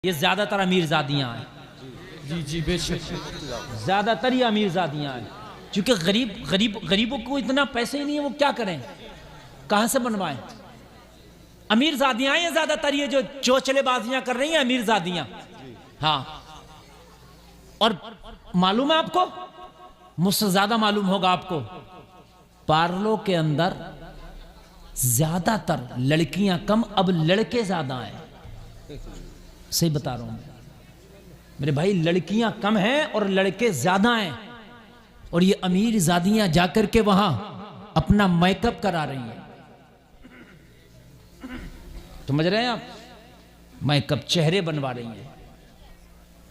ये ज्यादातर अमीरजादियां हैं। जी जी बेशक, ज्यादातर ये अमीरजादियां हैं, क्योंकि गरीबों को इतना पैसे ही नहीं है, वो क्या करें, कहां से बनवाएं। अमीरजादियां हैं ज्यादातर, ये जो चोचलेबाजियां कर रही हैं अमीरजादियां। हाँ, और मालूम है आपको, मुझसे ज्यादा मालूम होगा आपको, पार्लों के अंदर ज्यादातर लड़कियां कम, अब लड़के ज्यादा हैं। सही बता रहा हूं मेरे भाई, लड़कियां कम हैं और लड़के ज्यादा हैं। और ये अमीर जादियां जाकर के वहां अपना मेकअप करा रही हैं। समझ रहे हैं आप, मेकअप, चेहरे बनवा रही हैं।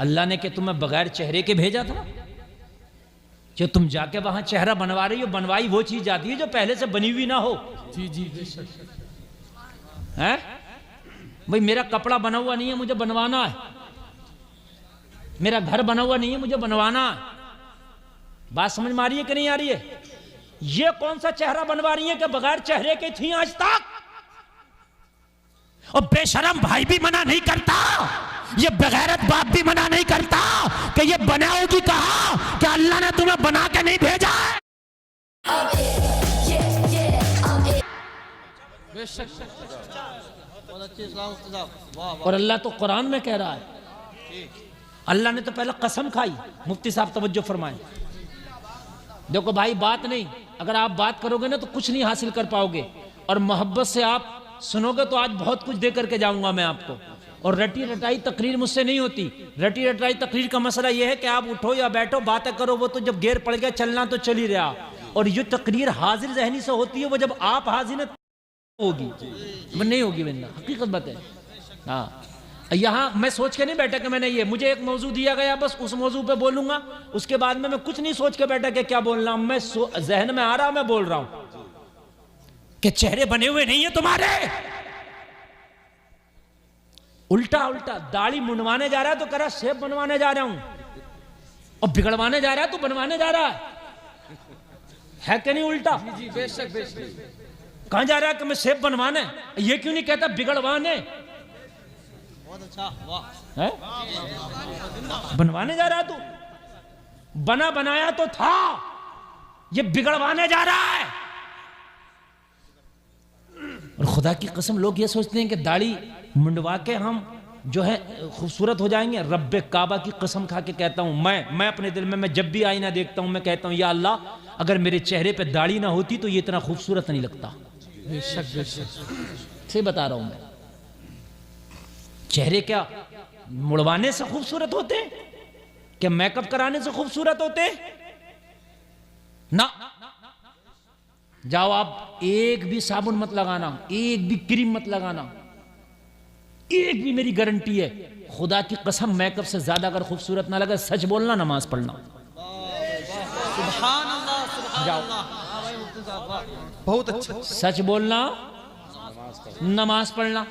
अल्लाह ने कि तुम्हें बगैर चेहरे के भेजा था, जो तुम जाके वहां चेहरा बनवा रही हो, बनवाई वो चीज जाती है जो पहले से बनी हुई ना हो। जी जी बेशक है भाई, मेरा कपड़ा बना हुआ नहीं है, मुझे बनवाना है। मेरा घर बना हुआ नहीं है, मुझे बनवाना है। बात समझ में आ रही है कि नहीं आ रही है? ये कौन सा चेहरा बनवा रही है कि बगैर चेहरे के थी आज तक? और बेशरम भाई भी मना नहीं करता, ये बेगैरत बाप भी मना नहीं करता कि ये बनाओगी कहा, कि अल्लाह ने तुम्हें बना के नहीं भेजा है। और अल्लाह तो कुरान में कह रहा है, अल्लाह ने तो पहले कसम खाई। मुफ्ती साहब तवज्जो फरमाएं। देखो भाई, बात नहीं, अगर आप बात करोगे ना तो कुछ नहीं हासिल कर पाओगे, और मोहब्बत से आप सुनोगे तो आज बहुत कुछ दे करके जाऊंगा मैं आपको। और रटी रटाई तकरीर मुझसे नहीं होती। रटी रटाई तकरीर का मसला यह है कि आप उठो या बैठो, बातें करो, वो तो जब गेर पड़ गया चलना तो चल ही रहा। और ये तकरीर हाजिर जहनी से होती है, वो जब आप हाजिर होगी, वो नहीं होगी वरना, हकीकत बात है। हाँ, यहाँ मैं सोच के नहीं बैठा कि मैंने ये, मुझे एक मौजू दिया गया, बस उस मौजू पे बोलूंगा, उसके बाद में मैं कुछ नहीं सोच के बैठा कि क्या बोलना, मैं जहन में आ रहा, मैं बोल रहा हूं कि चेहरे बने हुए नहीं है तुम्हारे। उल्टा उल्टा दाढ़ी मुंडवाने जा रहा है तो कह रहा शेप बनवाने जा रहा हूं, और बिगड़वाने जा रहा है तो बनवाने जा रहा है कि नहीं? उल्टा जी बेशक बेशक। कहां जा रहा है कि मैं शेप बनवाने, ये क्यों नहीं कहता बिगड़वाने? बहुत अच्छा, वाह। है? बनवाने जा रहा तू, बना बनाया तो था, ये बिगड़वाने जा रहा है। और खुदा की कसम लोग ये सोचते हैं कि दाढ़ी मुंडवा के हम जो है खूबसूरत हो जाएंगे। रब्बे काबा की कसम खा के कहता हूं, मैं अपने दिल में, मैं जब भी आईना देखता हूं मैं कहता हूं, या अल्लाह, अगर मेरे चेहरे पे दाढ़ी ना होती तो ये इतना खूबसूरत नहीं लगता। बेशक बेशक, से बता रहा हूं मैं, चेहरे क्या मुड़वाने से खूबसूरत होते हैं? क्या मेकअप कराने से खूबसूरत होते हैं? ना, जाओ आप एक भी साबुन मत लगाना, एक भी क्रीम मत लगाना, एक भी, मेरी गारंटी है खुदा की कसम, मेकअप से ज्यादा अगर खूबसूरत ना लगे, सच बोलना, नमाज पढ़ना। सुभान अल्लाह, सुभान अल्लाह, बहुत अच्छा। सच बोलना, नमाज पढ़ना।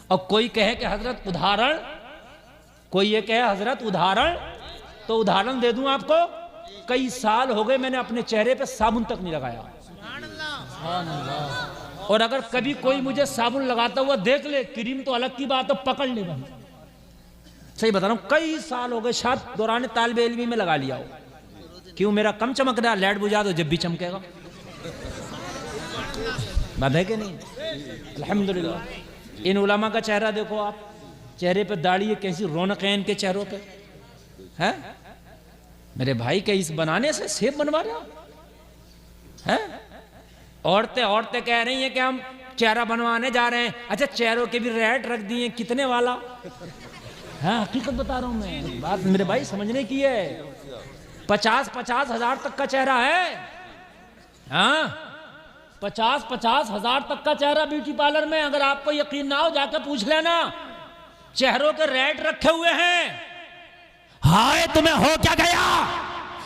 और कोई कहे कि हजरत उदाहरण, कोई ये कहे हजरत उदाहरण, तो उदाहरण दे दूं आपको। कई साल हो गए मैंने अपने चेहरे पे साबुन तक नहीं लगाया। और अगर कभी कोई मुझे साबुन लगाता हुआ देख ले, क्रीम तो अलग की बात है, पकड़ ले भाई। सही बता रहा हूं, कई साल हो गए, शायद दौरान तालिबे इल्मी में लगा लिया हो। क्यों, मेरा कम चमक रहा, लाइट बुझा दो जब भी चमकेगा। बात है कि नहीं? अल्हम्दुलिल्लाह। इन उलमा का चेहरा देखो आप, चेहरे पे दाढ़ी है, कैसी रौनक है इनके चेहरों पे, है मेरे भाई। क्या इस बनाने से सेब बनवा रहे हो? हैं? औरतें कह रही हैं कि हम चेहरा बनवाने जा रहे हैं। अच्छा, चेहरों के भी रेट रख दिए, कितने वाला? हाँ, हकीकत बता रहा हूं मैं, बात मेरे भाई समझने की है। 50-50 हजार तक का चेहरा है। हाँ, 50-50 हजार तक का चेहरा ब्यूटी पार्लर में। अगर आपको यकीन ना हो, जाकर पूछ लेना, चेहरों के रेट रखे हुए हैं। हाय, तुम्हें हो क्या गया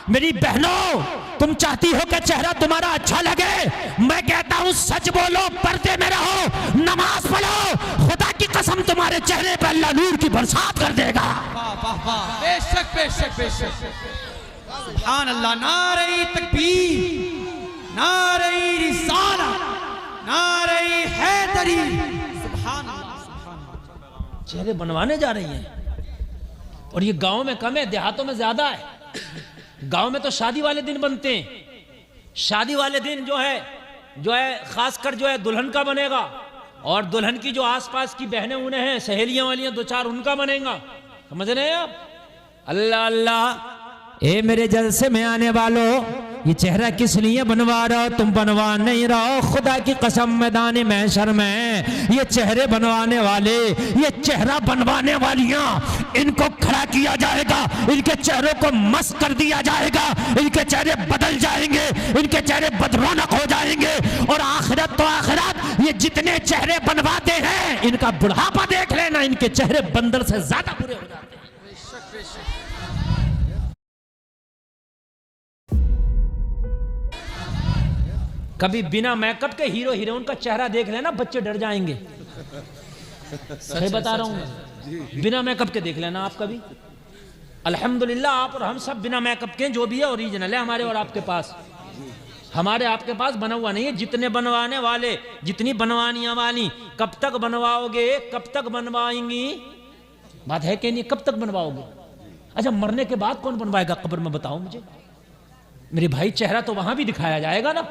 मेरी बहनों? तुम चाहती हो कि चेहरा तुम्हारा अच्छा लगे? मैं कहता हूं सच बोलो, पर्दे में रहो, नमाज पढ़ो, खुदा की कसम तुम्हारे चेहरे पर अल्लाह नूर की बरसात कर देगा। बेशक बेशक बेशक, सुभान अल्लाह। नारे तकबीर, नारे रिसालत, नारे हैदरी, सुभान अल्लाह, सुभान अल्लाह। चेहरे बनवाने जा रही हैं। और ये गांव में कम है, देहातों में ज्यादा है। गांव में तो शादी वाले दिन बनते हैं। शादी वाले दिन जो है खासकर जो है दुल्हन का बनेगा, और दुल्हन की जो आसपास की बहनें उन्हें हैं, सहेलियां वालियां दो चार, उनका बनेगा। समझ रहे हैं आप? अल्लाह अल्लाह, ए मेरे जलसे में आने वालों, ये चेहरा किस लिए बनवा रहे हो? तुम बनवा नहीं रहो, खुदा की कसम मैदान महशर में ये चेहरे बनवाने वाले, ये चेहरा बनवाने वालियां, इनको खड़ा किया जाएगा, इनके चेहरों को मस्त कर दिया जाएगा, इनके चेहरे बदल जाएंगे, इनके चेहरे बदरौनक हो जाएंगे। और आखिरत तो आखिरत, ये जितने चेहरे बनवाते हैं इनका बुढ़ापा देख लेना, इनके चेहरे बंदर से ज्यादा बुरे हो जाते हैं। कभी बिना मेकअप के हीरो हीरोइन का चेहरा देख लेना, बच्चे डर जाएंगे। सही बता रहा हूं मैं, बिना मेकअप के देख लेना आप कभी। अल्हम्दुलिल्लाह आप और हम सब बिना मेकअप के, जो भी है ओरिजिनल है हमारे और आपके पास। हमारे आपके पास बना हुआ नहीं है। जितने बनवाने वाले, जितनी बनवानियां वाली, कब तक बनवाओगे, कब तक बनवाएंगी? बात है कि नहीं? कब तक बनवाओगे? अच्छा, मरने के बाद कौन बनवाएगा कब्र में? बताओ मुझे मेरे भाई। चेहरा तो वहां भी दिखाया जाएगा ना,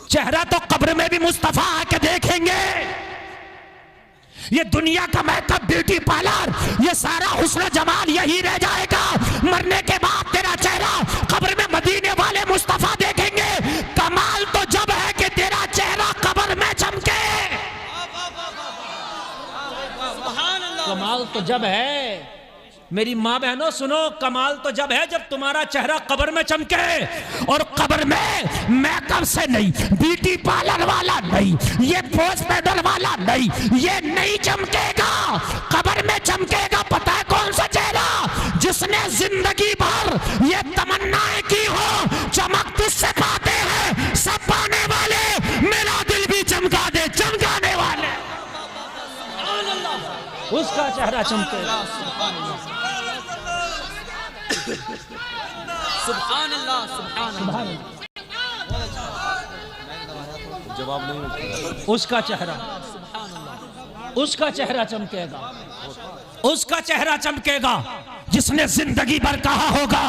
चेहरा तो कब्र में भी मुस्तफा आके देखेंगे। ये दुनिया का मेकअप, ब्यूटी पार्लर, ये सारा हुस्न जमाल यही रह जाएगा। मरने के बाद तेरा चेहरा कब्र में मदीने वाले मुस्तफा देखेंगे। कमाल तो जब है कि तेरा चेहरा कब्र में चमके। कमाल तो जब है, मेरी माँ बहनों सुनो, कमाल तो जब है जब तुम्हारा चेहरा कब्र में चमके। और कब्र में मेकअप से नहीं, ब्यूटी पार्लर वाला नहीं, ये पोज पेडल वाला नहीं, ये नहीं चमकेगा। कब्र में चमकेगा पता है कौन सा चेहरा? जिसने जिंदगी भर ये तमन्नाएं की हो, चमक तुझसे पाते हैं सब पाने वाले, मेरा दिल भी चमका दे चमकाने वाले, उसका चेहरा चमकेगा। सुभान अल्लाह, सुभान अल्लाह। जवाब नहीं, उसका चेहरा, उसका चेहरा चमकेगा, उसका चेहरा चमकेगा जिसने जिंदगी भर कहा होगा,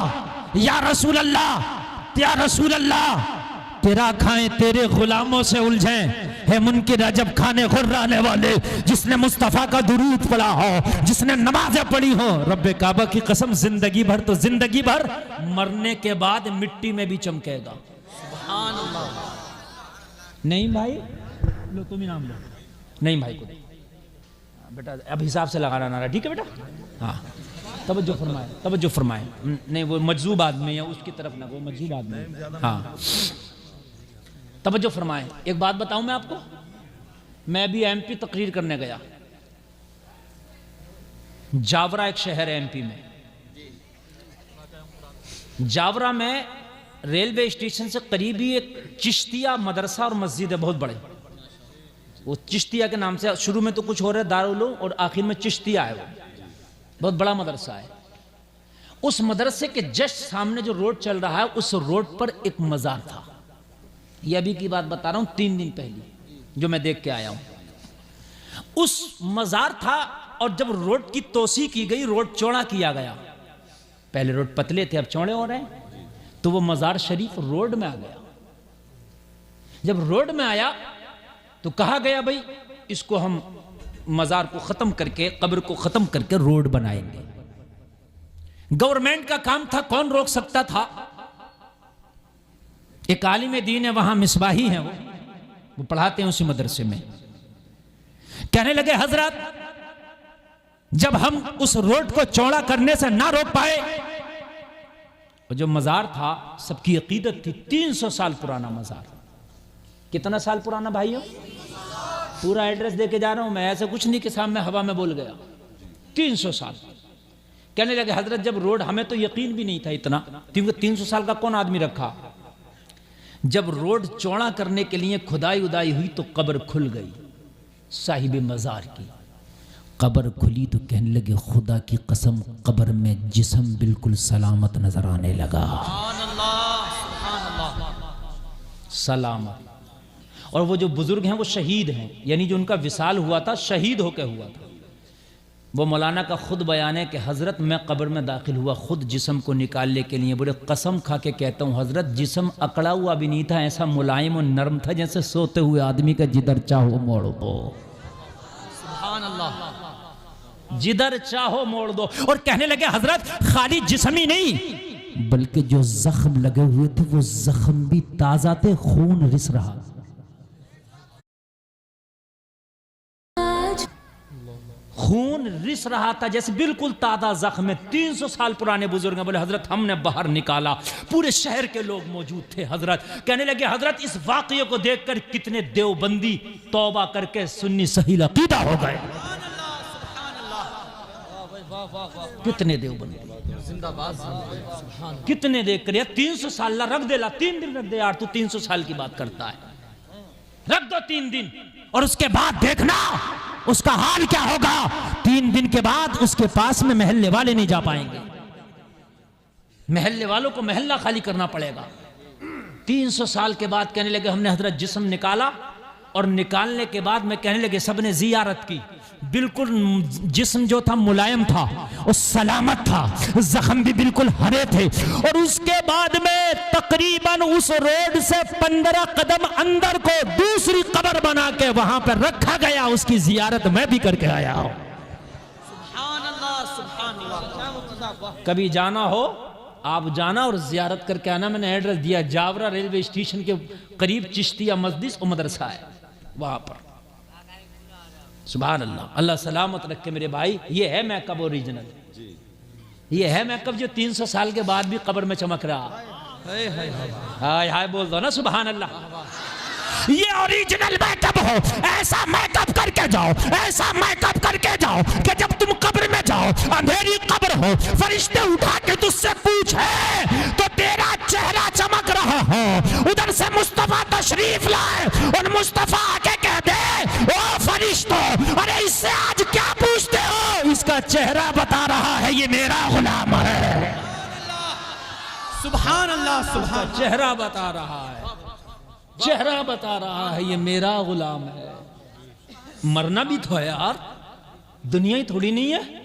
या रसूल अल्लाह, या रसूल अल्लाह, तेरा खाएं तेरे गुलामों से उलझें, है मुनकिर अजब खाने खुर्राने वाले। जिसने मुस्तफा का दुरूद पढ़ा हो, जिसने नमाजें पढ़ी हो, रब्बे काबा की कसम जिंदगी भर तो जिंदगी भर, मरने के बाद मिट्टी में भी चमकेगा। सुभान अल्लाह। नहीं भाई, लो तुम ही नाम लो। नहीं भाई को बेटा, अब हिसाब से लगाना नारा, ठीक है बेटा? हाँ, तवज्जो फरमाए, तवज्जो फरमाए। नहीं वो मजजूब आदमी है, उसकी तरफ ना, वो मजजूब आदमी है। हाँ, तवज्जो फरमाए। एक बात बताऊं मैं आपको, मैं अभी एमपी तकरीर करने गया। जावरा एक शहर है एमपी में। जावरा में रेलवे स्टेशन से करीब ही एक चिश्तिया मदरसा और मस्जिद है, बहुत बड़े। वो चिश्तिया के नाम से शुरू में तो कुछ हो रहा है, दारुल उलूम, और आखिर में चिश्तिया है। वो बहुत बड़ा मदरसा है। उस मदरसे के जस्ट सामने जो रोड चल रहा है, उस रोड पर एक मजार था। ये अभी की बात बता रहा हूं, 3 दिन पहले जो मैं देख के आया हूं। उस मजार था, और जब रोड की तोसी की गई, रोड चौड़ा किया गया, पहले रोड पतले थे अब चौड़े हो रहे हैं, तो वो मजार शरीफ रोड में आ गया। जब रोड में आया तो कहा गया भाई इसको हम मजार को खत्म करके, कब्र को खत्म करके रोड बनाएंगे। गवर्नमेंट का काम था, कौन रोक सकता था? एक आलिम दीन है वहां, मिसबाही है, वो पढ़ाते हैं उसी मदरसे में। कहने लगे हजरत, जब हम उस रोड को चौड़ा करने से ना रोक पाए, और जो मजार था सबकी अकीदत थी, 300 साल पुराना मजार। कितना साल पुराना भाइयों? पूरा एड्रेस देके जा रहा हूं मैं, ऐसा कुछ नहीं कि सामने हवा में बोल गया। 300 साल। कहने लगे हजरत, जब रोड, हमें तो यकीन भी नहीं था इतना, क्योंकि 300 साल का कौन आदमी रखा। जब रोड चौड़ा करने के लिए खुदाई उदाई हुई तो कब्र खुल गई साहिब मजार की। कब्र खुली तो कहने लगे खुदा की कसम, कब्र में जिस्म बिल्कुल सलामत नजर आने लगा। सलामत। और वो जो बुजुर्ग हैं वो शहीद हैं, यानी जो उनका विसाल हुआ था शहीद होकर हुआ था। वो मौलाना का खुद बयान है कि हज़रत मैं कब्र में दाखिल हुआ खुद जिस्म को निकालने के लिए, बोले कसम खा के कहता हूँ हज़रत जिस्म अकड़ा हुआ भी नहीं था, ऐसा मुलायम और नरम था जैसे सोते हुए आदमी का जिधर चाहो मोड़ दो, सुभान अल्लाह, जिधर चाहो मोड़ दो। और कहने लगे हज़रत खाली जिस्म ही नहीं बल्कि जो जख्म लगे हुए थे वो जख्म भी ताज़ा थे, खून रिस रहा। खून रिस रहा था जैसे बिल्कुल ताज़ा जख्म है। 300 साल पुराने बुजुर्ग बोले हजरत हमने बाहर निकाला, पूरे शहर के लोग मौजूद थे। हजरत कहने लगे हजरत इस वाक़ये को देखकर कितने देवबंदी तौबा करके सुन्नी सही अकीदा हो गए। कितने देवबंदी कितने देख कर 300 साल रख दे ला, 3 दिन रख दे यार, तू 300 साल की बात करता है, रख दो 3 दिन और उसके बाद देखना उसका हाल क्या होगा। 3 दिन के बाद उसके पास में महल्ले वाले नहीं जा पाएंगे, महल्ले वालों को महल्ला खाली करना पड़ेगा। 300 साल के बाद कहने लगे हमने हजरत जिस्म निकाला और निकालने के बाद में कहने लगे सबने जियारत की, बिल्कुल जिस्म जो था मुलायम था और सलामत था, जख्म भी बिल्कुल हरे थे। और उसके बाद में तकरीबन उस रोड से 15 कदम अंदर को दूसरी कब्र बना के वहां पर रखा गया, उसकी जियारत मैं भी करके आया हूं। सुभान अल्लाह, सुभान अल्लाह। कभी जाना हो आप जाना और जियारत करके आना। मैंने एड्रेस दिया, जावरा रेलवे स्टेशन के करीब चिश्तिया मस्जिद और मदरसा है वहां पर। सुभान अल्लाह, अल्लाह सलामत रखे मेरे भाई। ये है मैकअप ओरिजिनल, ये है मैकअप जो 300 साल के बाद भी कब्र में चमक रहा। हाय हाय बोल दो ना सुभान अल्लाह। ये ओरिजिनल मैकअप हो, ऐसा मैकअप करके जाओ, ऐसा मैकअप करके जाओ कि जब तुम कब्र में जाओ, अंधेरी कब्र हो, फरिश्ते उठा के तुझसे पूछे तो तेरा चेहरा चमक रहा हो। उधर से मुस्तफा तशरीफ लाए और मुस्तफा आके कह दे ओ फरिश्तों, अरे इससे आज क्या पूछते हो? इसका चेहरा बता रहा है ये मेरा गुलाम है। सुभान अल्लाह, सुभान। चेहरा बता रहा है, चेहरा बता रहा है ये मेरा गुलाम है। मरना भी तो है यार, दुनिया ही थोड़ी नहीं है।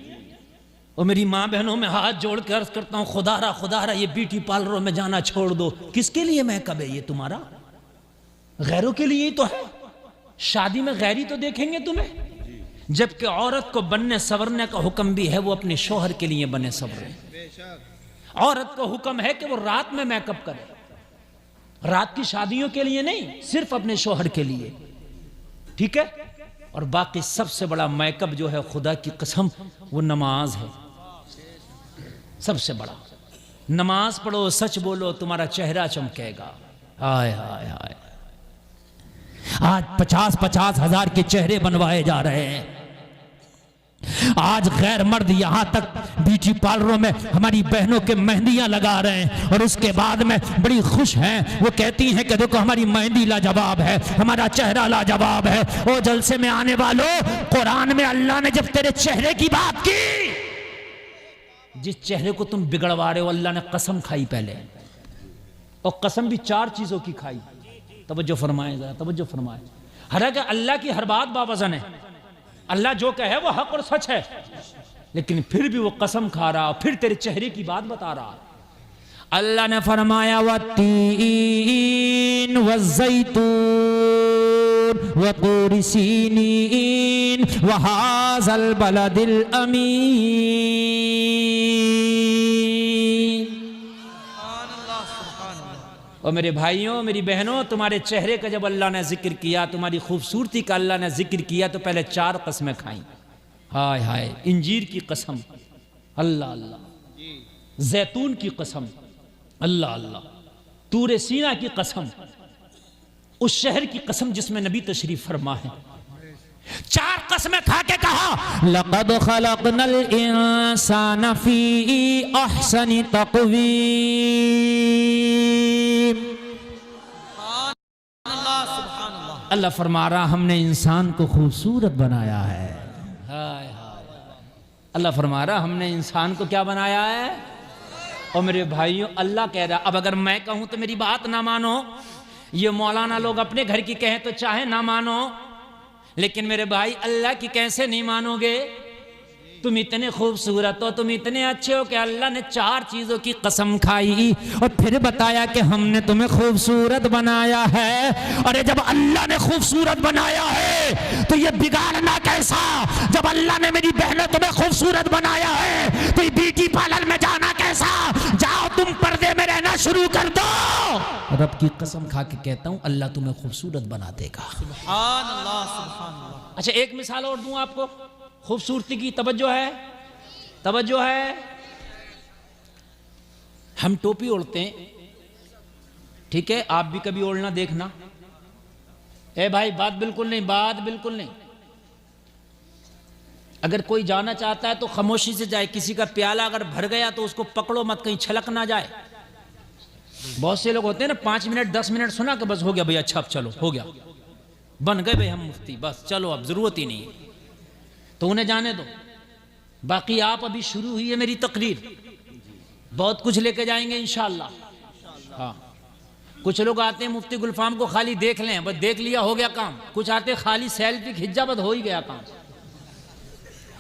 और मेरी माँ बहनों में हाथ जोड़ के अर्ज करता हूँ खुदा रहा ये ब्यूटी पार्लरों में जाना छोड़ दो। किसके लिए मैकअप है ये तुम्हारा? गैरों के लिए ही तो है। शादी में गैरी तो देखेंगे तुम्हें, जबकि औरत को बनने संवरने का हुक्म भी है, वो अपने शोहर के लिए बने संवरे। औरत को हुक्म है कि वो रात में मेकअप करे, रात की शादियों के लिए नहीं, सिर्फ अपने शोहर के लिए, ठीक है। और बाकी सबसे बड़ा मेकअप जो है खुदा की कसम वो नमाज है। सबसे बड़ा नमाज पढ़ो, सच बोलो, तुम्हारा चेहरा चमकेगा। हाय हाय हाय, आज 50-50 हजार के चेहरे बनवाए जा रहे हैं। आज गैर मर्द यहां तक ब्यूटी पार्लरों में हमारी बहनों के मेहंदियां लगा रहे हैं और उसके बाद में बड़ी खुश हैं। वो कहती हैं कि देखो हमारी मेहंदी लाजवाब है, हमारा चेहरा लाजवाब है। ओ जलसे में आने वालों, कुरान में अल्लाह ने जब तेरे चेहरे की बात की, जिस चेहरे को तुम बिगड़वा रहे हो, अल्लाह ने कसम खाई पहले, और कसम भी 4 चीजों की खाई। तवज्जो फरमाए, जरा तवज्जो फरमाए। हालांकि अल्लाह की हर बात बावजन है, अल्लाह जो कहे वो हक और सच है, लेकिन फिर भी वो कसम खा रहा, फिर तेरे चेहरे की बात बता रहा। अल्लाह ने फरमाया वत्तीन वज़्ज़ैतून वतूर सीनीन वहाज़ल बलदिल अमीन। और मेरे भाइयों, मेरी बहनों, तुम्हारे चेहरे का जब अल्लाह ने जिक्र किया, तुम्हारी खूबसूरती का अल्लाह ने जिक्र किया, तो पहले 4 कसमें खाई। हाय हाय, इंजीर की कसम, अल्लाह अल्लाह, जैतून की कसम, अल्लाह अल्लाह, तूरे सीना की कसम, उस शहर की कसम जिसमें नबी तशरीफ फरमा है। 4 कसमें खा के कहा लक़द खलक़नल इंसान फी अहसनि तक़वीम। अल्लाह फरमा रहा हमने इंसान को खूबसूरत बनाया है। हाय हाय, अल्लाह फरमा रहा हमने इंसान को क्या बनाया है। और मेरे भाइयों, अल्लाह कह रहा, अब अगर मैं कहूं तो मेरी बात ना मानो, ये मौलाना लोग अपने घर की कहें तो चाहे ना मानो, लेकिन मेरे भाई अल्लाह की कैसे नहीं मानोगे। तुम इतने खूबसूरत हो, तुम इतने अच्छे हो कि अल्लाह ने 4 चीज़ों की कसम खाई और फिर बताया कि हमने तुम्हें खूबसूरत बनाया है। और जब अल्लाह ने खूबसूरत बनाया है तो ये बिगाड़ना कैसा? जब अल्लाह ने मेरी बहनें तुम्हें खूबसूरत बनाया है तो ये ब्यूटी पार्लर में जाना कैसा? जाओ तुम पर्दे में रहना शुरू कर दो। रब की कसम खा के कहता हूँ अल्लाह तुम्हें खूबसूरत बना देगा। सुभान अल्लाह, सुभान अल्लाह। अच्छा, एक मिसाल और दूं आपको खूबसूरती की। तवज्जो है, तवज्जो है। हम टोपी ओढ़ते हैं, ठीक है, आप भी कभी ओढ़ना देखना। ए भाई, बात बिल्कुल नहीं, बात बिल्कुल नहीं। अगर कोई जाना चाहता है तो खामोशी से जाए। किसी का प्याला अगर भर गया तो उसको पकड़ो मत, कहीं छलक ना जाए। बहुत से लोग होते हैं ना, 5 मिनट 10 मिनट सुना कि बस हो गया भाई, अच्छा अब चलो, हो गया, बन गए भाई हम मुफ्ती, बस चलो अब जरूरत ही नहीं है, तो उन्हें जाने दो। बाकी आप अभी शुरू हुई है मेरी तकरीर, बहुत कुछ लेके जाएंगे इंशाअल्लाह। हाँ, कुछ लोग आते हैं मुफ्ती गुलफाम को खाली देख लें, बस देख लिया हो गया काम। कुछ आते खाली सेल्फी खिंचा, बस हो ही गया काम।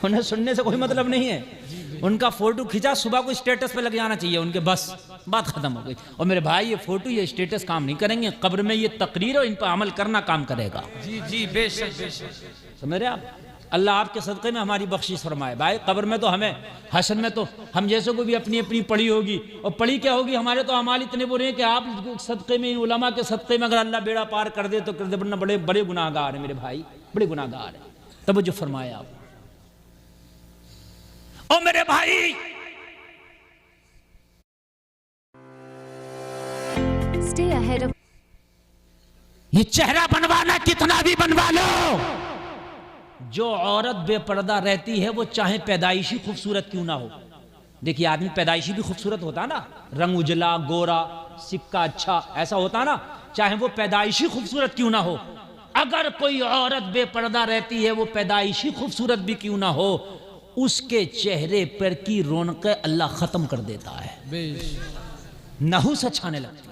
उन्हें सुनने से कोई मतलब नहीं है। उनका फोटो खिंचा, सुबह को स्टेटस पे लग जाना चाहिए उनके, बस बात खत्म हो गई। और मेरे भाई, ये फोटो ये स्टेटस काम नहीं करेंगे, कब्र में ये तकरीर और इन पर अमल करना काम करेगा। जी जी, बेशक बेशक। समझ रहे आप? अल्लाह आपके सदक़े में हमारी बख्शिश फरमाए। भाई कब्र में तो हमें, हश्र में तो हम जैसों को भी अपनी अपनी पड़ी होगी। और पड़ी क्या होगी? हमारे तो अमाल इतने बुरे हैं कि आप सदक़े में, इन उलमा के सदक़े में अगर अल्लाह बेड़ा पार कर दे तो कर दे, वरना बड़े बड़े गुनाहगार हैं मेरे भाई, बड़े गुनाहगार हैं। तब जो फरमाया आप। ओ मेरे भाई, Stay ahead of ये चेहरा बनवाना कितना भी बनवा लो, जो औरत बेपर्दा रहती है वो चाहे पैदाइशी खूबसूरत क्यों ना हो। देखिए, आदमी पैदाइशी भी खूबसूरत होता ना, रंग उजला, गोरा, सिक्का अच्छा, ऐसा होता ना, चाहे वो पैदाइशी खूबसूरत क्यों ना हो। अगर कोई औरत बेपर्दा रहती है, वो पैदाइशी खूबसूरत भी क्यों ना हो, उसके चेहरे पर की रौनकें अल्लाह खत्म कर देता है, नहुस छाने लगती है।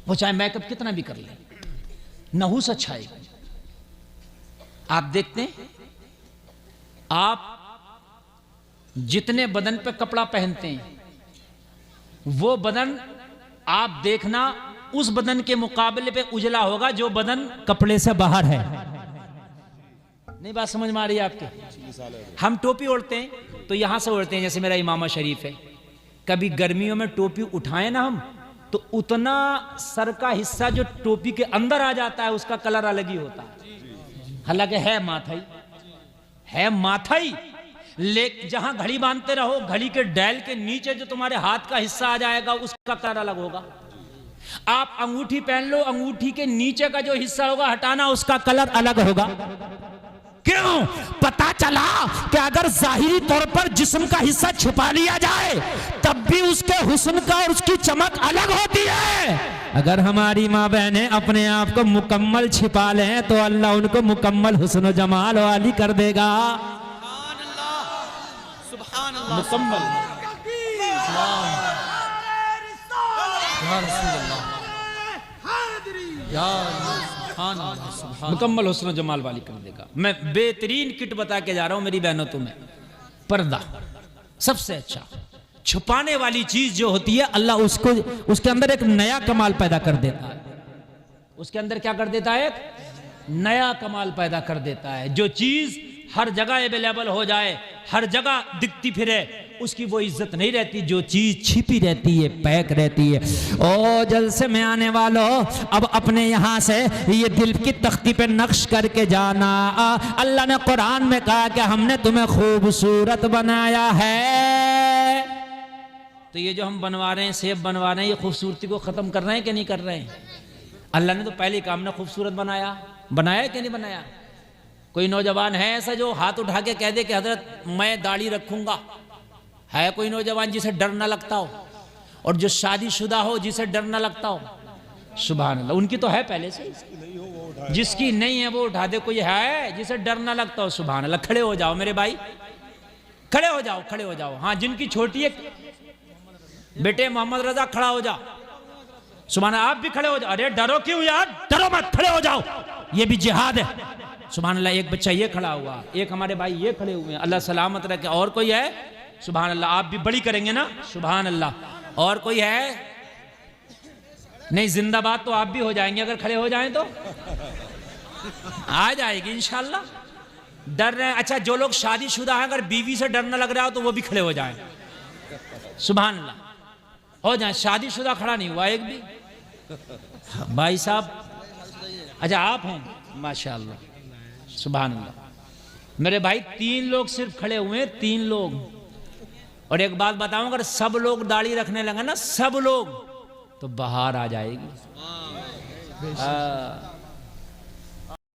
वो चाहे मेकअप कितना भी कर ले, नहुस छाएगी। आप देखते हैं, आप जितने बदन पे कपड़ा पहनते हैं, वो बदन आप देखना उस बदन के मुकाबले पे उजला होगा जो बदन कपड़े से बाहर है। नहीं बात समझ में आ रही है आपके? हम टोपी ओढ़ते हैं तो यहां से ओढ़ते हैं, जैसे मेरा इमामा शरीफ है। कभी गर्मियों में टोपी उठाए ना हम, तो उतना सर का हिस्सा जो टोपी के अंदर आ जाता है उसका कलर अलग ही होता है। हालांकि है माथाई, है माथाई, लेकिन जहां घड़ी बांधते रहो, घड़ी के डायल के नीचे जो तुम्हारे हाथ का हिस्सा आ जाएगा उसका कलर अलग होगा। आप अंगूठी पहन लो, अंगूठी के नीचे का जो हिस्सा होगा हटाना, उसका कलर अलग होगा। क्यों? पता चला कि अगर जाहिरी तौर पर जिस्म का हिस्सा छिपा लिया जाए तब भी उसके हुस्न का और उसकी चमक अलग होती है। अगर हमारी माँ बहनें अपने आप को मुकम्मल छिपा लें तो अल्लाह उनको मुकम्मल हुस्न जमाल वाली कर देगा। सुभान अल्लाह, मुकम्मल मुकम्मल हुस्न जमाल वाली कर देगा। मैं बेहतरीन किट बता के जा रहा हूं मेरी बहनों तुम्हें। पर्दा सबसे अच्छा, छुपाने वाली चीज जो होती है अल्लाह उसको, उसके अंदर एक नया कमाल पैदा कर देता है। उसके अंदर क्या कर देता है? नया कमाल पैदा कर देता है। जो चीज हर जगह अवेलेबल हो जाए, हर जगह दिखती फिरे, उसकी वो इज्जत नहीं रहती। जो चीज छिपी रहती है, पैक रहती है। ओ जलसे में आने वालों, अब अपने यहाँ से ये दिल की तख्ती पे नक्श करके जाना। अल्लाह ने कुरान में कहा कि हमने तुम्हें खूबसूरत बनाया है। तो ये जो हम बनवा रहे हैं, सेब बनवा रहे हैं, ये खूबसूरती को खत्म कर रहे हैं कि नहीं कर रहे हैं? अल्लाह ने तो पहले काम ना खूबसूरत बनाया, बनाया कि नहीं बनाया? कोई नौजवान है ऐसा जो हाथ उठा के कह दे कि हजरत मैं दाढ़ी रखूंगा? है कोई नौजवान जिसे डर ना लगता हो? और जो शादीशुदा हो जिसे डर ना लगता हो? सुभान अल्लाह, उनकी तो है पहले से। जिसकी नहीं है वो उठा दे। कोई है जिसे डर ना लगता हो? सुभान अल्लाह। खड़े हो जाओ मेरे भाई, खड़े हो जाओ, खड़े हो जाओ। हाँ, जिनकी छोटी है बेटे मोहम्मद रजा, खड़ा हो जाओ। सुभान, आप भी खड़े हो जाओ। अरे डरो क्यों यार, डरो मत, खड़े हो जाओ, ये भी जिहाद है। सुभान अल्लाह। एक बच्चा ये खड़ा हुआ, एक हमारे भाई ये खड़े हुए हैं, अल्लाह सलामत रखे। और कोई है? सुभान अल्लाह। आप भी बड़ी करेंगे ना? सुभान अल्लाह। और कोई है? नहीं, जिंदाबाद तो आप भी हो जाएंगे अगर खड़े हो जाएं तो। आ जाएगी इंशाल्लाह। डर रहे हैं? अच्छा, जो लोग शादीशुदा हैं, अगर बीवी से डरना लग रहा हो तो वो भी खड़े हो जाएं। सुभान अल्लाह, हो जाए। शादीशुदा खड़ा नहीं हुआ एक भी। भाई साहब, अच्छा आप हैं, माशाअल्लाह, सुभान अल्लाह। मेरे भाई 3 लोग सिर्फ खड़े हुए हैं, 3 लोग। और एक बात बताऊं, अगर सब लोग दाढ़ी रखने लगे ना, सब लोग, तो बाहर आ जाएगी।